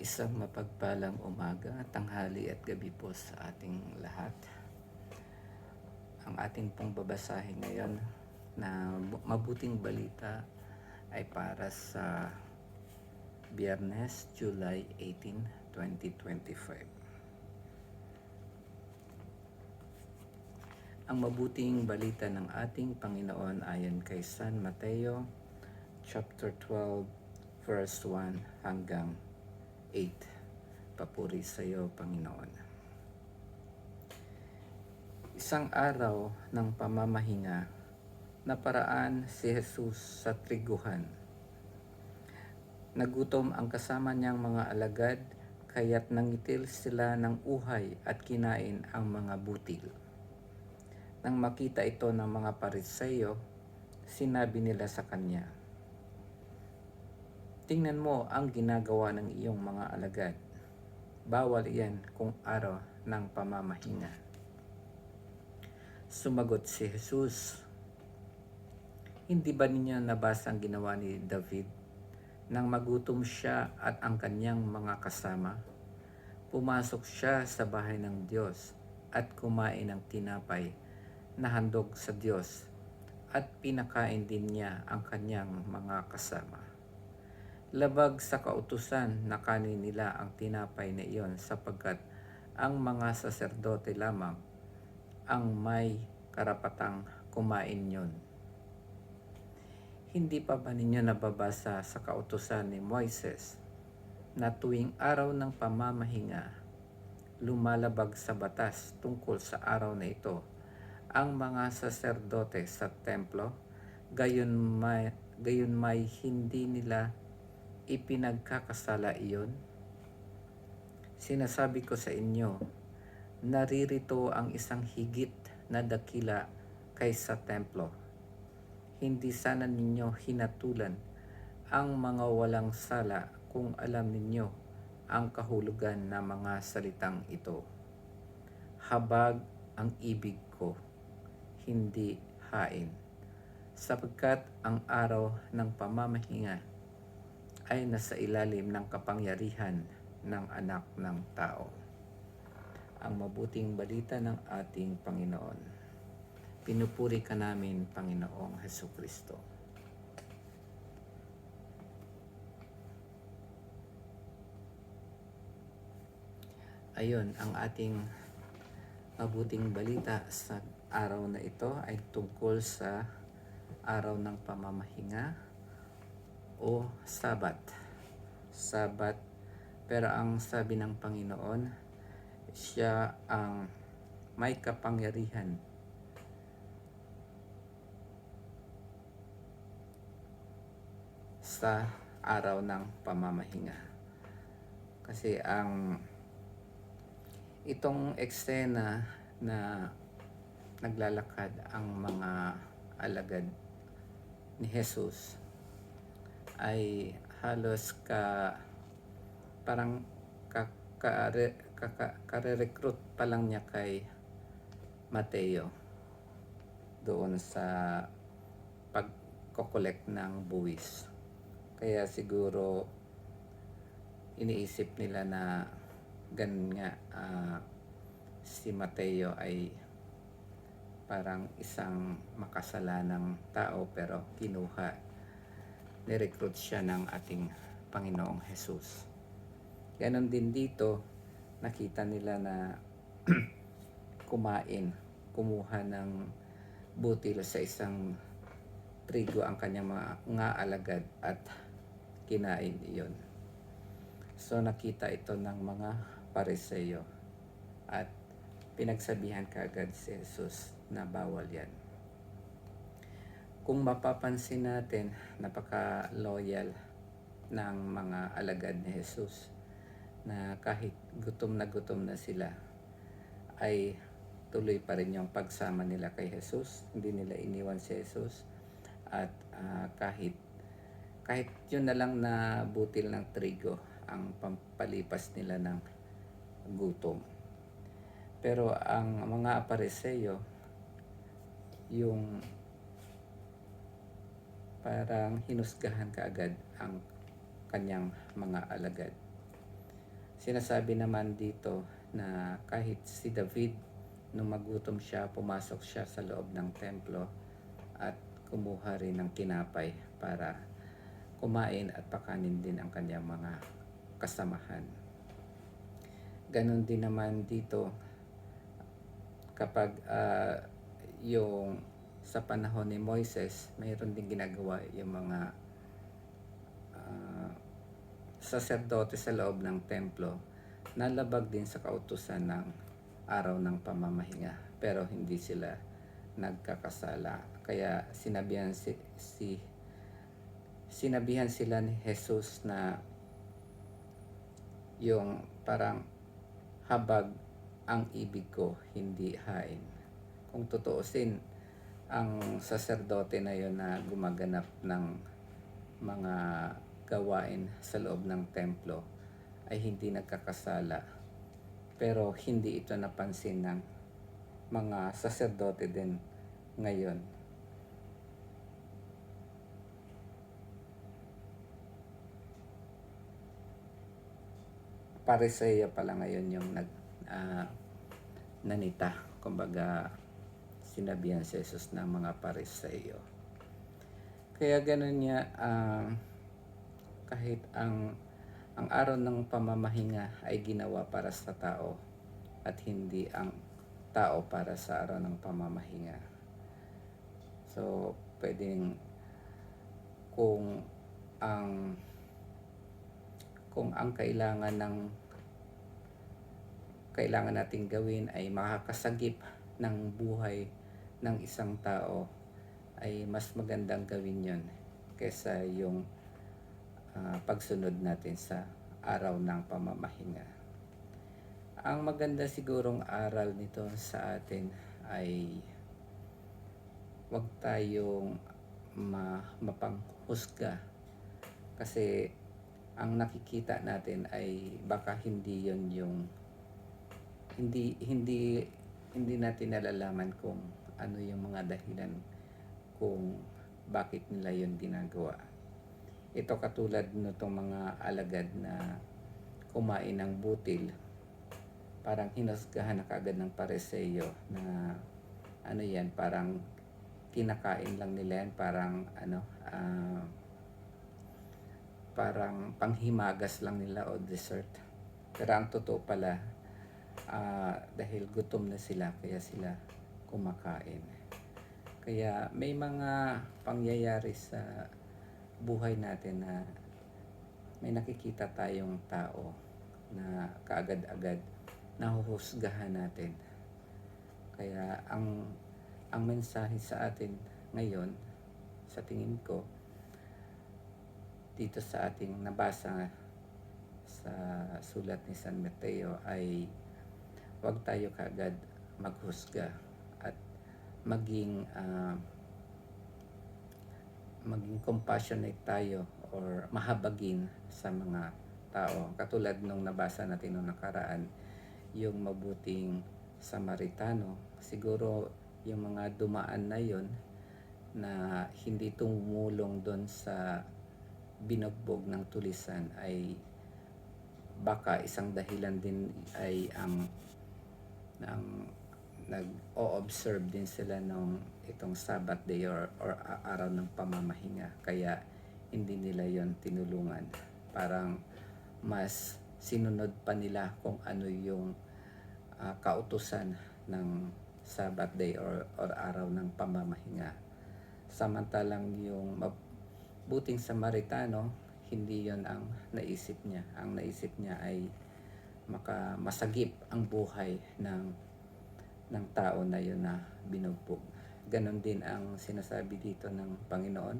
Isang mapagpalang umaga, tanghali at gabi po sa ating lahat. Ang ating pong babasahin ngayon na mabuting balita ay para sa Biyernes, July 18, 2025. Ang mabuting balita ng ating Panginoon ayon kay San Mateo, chapter 12, verse 1 hanggang 8. Papuri sa iyo, Panginoon. Isang araw ng pamamahinga, naparaan si Jesus sa triguhan. Nagutom ang kasama niyang mga alagad, kaya't nangitil sila ng uhay at kinain ang mga butil. Nang makita ito ng mga Pariseo, sinabi nila sa kanya, "Tingnan mo ang ginagawa ng iyong mga alagad. Bawal iyan kung araw ng pamamahinga." Sumagot si Jesus, "Hindi ba ninyo nabasa ang ginawa ni David nang magutom siya at ang kanyang mga kasama? Pumasok siya sa bahay ng Diyos at kumain ng tinapay na handog sa Diyos at pinakain din niya ang kanyang mga kasama. Labag sa kautusan na kanin nila ang tinapay na iyon sapagkat ang mga saserdote lamang ang may karapatang kumain yon. Hindi pa ba ninyo nababasa sa kautusan ni Moises na tuwing araw ng pamamahinga, lumalabag sa batas tungkol sa araw na ito ang mga saserdote sa templo, gayon may hindi nila ipinagkakasala iyon? Sinasabi ko sa inyo, naririto ang isang higit na dakila kaysa templo. Hindi sana ninyo hinatulan ang mga walang sala kung alam ninyo ang kahulugan ng mga salitang ito. Habag ang ibig ko, hindi hain, sapagkat ang araw ng pamamahinga ay nasa ilalim ng kapangyarihan ng Anak ng Tao." Ang mabuting balita ng ating Panginoon. Pinupuri ka namin, Panginoong Hesukristo. Ayon, ang ating mabuting balita sa araw na ito ay tungkol sa araw ng pamamahinga o Sabat. Sabat, pero ang sabi ng Panginoon, siya ang may kapangyarihan sa araw ng pamamahinga. Kasi itong eksena na naglalakad ang mga alagad ni Jesus ay halos parang kare-recruit pa lang niya kay Mateo doon sa pagko-collect ng buwis. Kaya siguro iniisip nila na ganun nga, si Mateo ay parang isang makasalanang tao pero ni-recruit siya ng ating Panginoong Jesus. Ganon din dito, nakita nila na kumuha ng butil sa isang trigo ang kanyang mga alagad at kinain iyon. So nakita ito ng mga Pariseo at pinagsabihan kaagad si Jesus na bawal yan. Kung mapapansin natin, napaka-loyal ng mga alagad ni Jesus na kahit gutom na sila ay tuloy pa rin yung pagsama nila kay Jesus. Hindi nila iniwan si Jesus at kahit yun na lang na butil ng trigo ang pampalipas nila ng gutom. Pero ang mga Pariseo, yung parang hinusgahan kaagad ang kanyang mga alagad. Sinasabi naman dito na kahit si David, nung magutom siya, pumasok siya sa loob ng templo at kumuha rin ng tinapay para kumain at pakanin din ang kanyang mga kasamahan. Ganon din naman dito kapag yung sa panahon ni Moises, mayroon din ginagawa yung mga saserdote sa loob ng templo, nalabag din sa kautusan ng araw ng pamamahinga, pero hindi sila nagkakasala. Kaya sinabihan sila ni Jesus na yung parang habag ang ibig ko, hindi hain. Kung tutuusin, ang saserdote na yon na gumaganap ng mga gawain sa loob ng templo ay hindi nagkakasala, pero hindi ito napansin ng mga saserdote din ngayon. Pariseyo pala ngayon yung nanita, kumbaga sinabihan si Jesus ng mga pariseyo. Kaya ganun niya, kahit ang araw ng pamamahinga ay ginawa para sa tao at hindi ang tao para sa araw ng pamamahinga. So, pwedeng kung ang kailangan nating gawin ay makakasagip ng buhay ng isang tao, ay mas magandang gawin yon kaysa yung pagsunod natin sa araw ng pamamahinga. Ang maganda sigurong aral nito sa atin ay wag tayong mapanghusga, kasi ang nakikita natin ay baka hindi yon yung hindi natin nalalaman kung ano yung mga dahilan kung bakit nila yon ginagawa. Ito katulad nitong mga alagad na kumain ng butil, parang hinusgahan na kaagad ng pariseyo na ano yan, parang kinakain lang nila yan, parang panghimagas lang nila o dessert. Pero ang totoo pala, dahil gutom na sila kaya sila kumakain. Kaya may mga pangyayari sa buhay natin na may nakikita tayong tao na kaagad-agad nahuhusgahan natin. Kaya ang mensahe sa atin ngayon, sa tingin ko, dito sa ating nabasa sa sulat ni San Mateo ay huwag tayo kaagad maghusga at maging compassionate tayo or mahabagin sa mga tao. Katulad nung nabasa natin nung nakaraan, yung mabuting Samaritano, siguro yung mga dumaan na yon na hindi tumulong doon sa binugbog ng tulisan ay baka isang dahilan din ay nag-o-observe din sila nung itong Sabbath day or araw ng pamamahinga, kaya hindi nila yon tinulungan. Parang mas sinunod pa nila kung ano yung kautusan ng Sabbath day or araw ng pamamahinga. Samantalang yung mabuting Samaritano, hindi yon ang naisip niya. Ang naisip niya ay masagip ang buhay ng tao na yun na binugbog. Ganon din ang sinasabi dito ng Panginoon,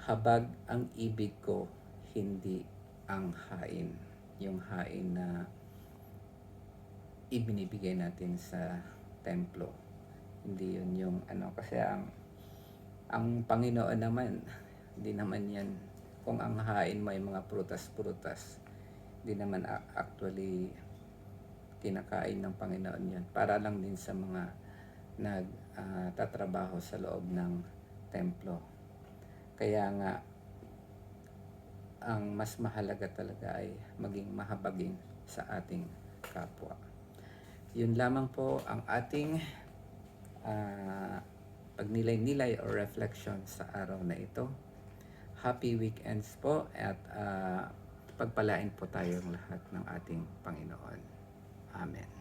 habag ang ibig ko, hindi ang hain. Yung hain na ibinibigay natin sa templo, hindi yun yung kasi ang Panginoon naman, hindi naman yan, kung ang hain mo ay mga prutas-prutas, hindi naman actually kinakain ng Panginoon yan. Para lang din sa mga nagtatrabaho sa loob ng templo. Kaya nga ang mas mahalaga talaga ay maging mahabagin sa ating kapwa. Yun lamang po ang ating pagnilay-nilay or reflection sa araw na ito. Happy weekends po at pagpalain po tayong lahat ng ating Panginoon. Amen.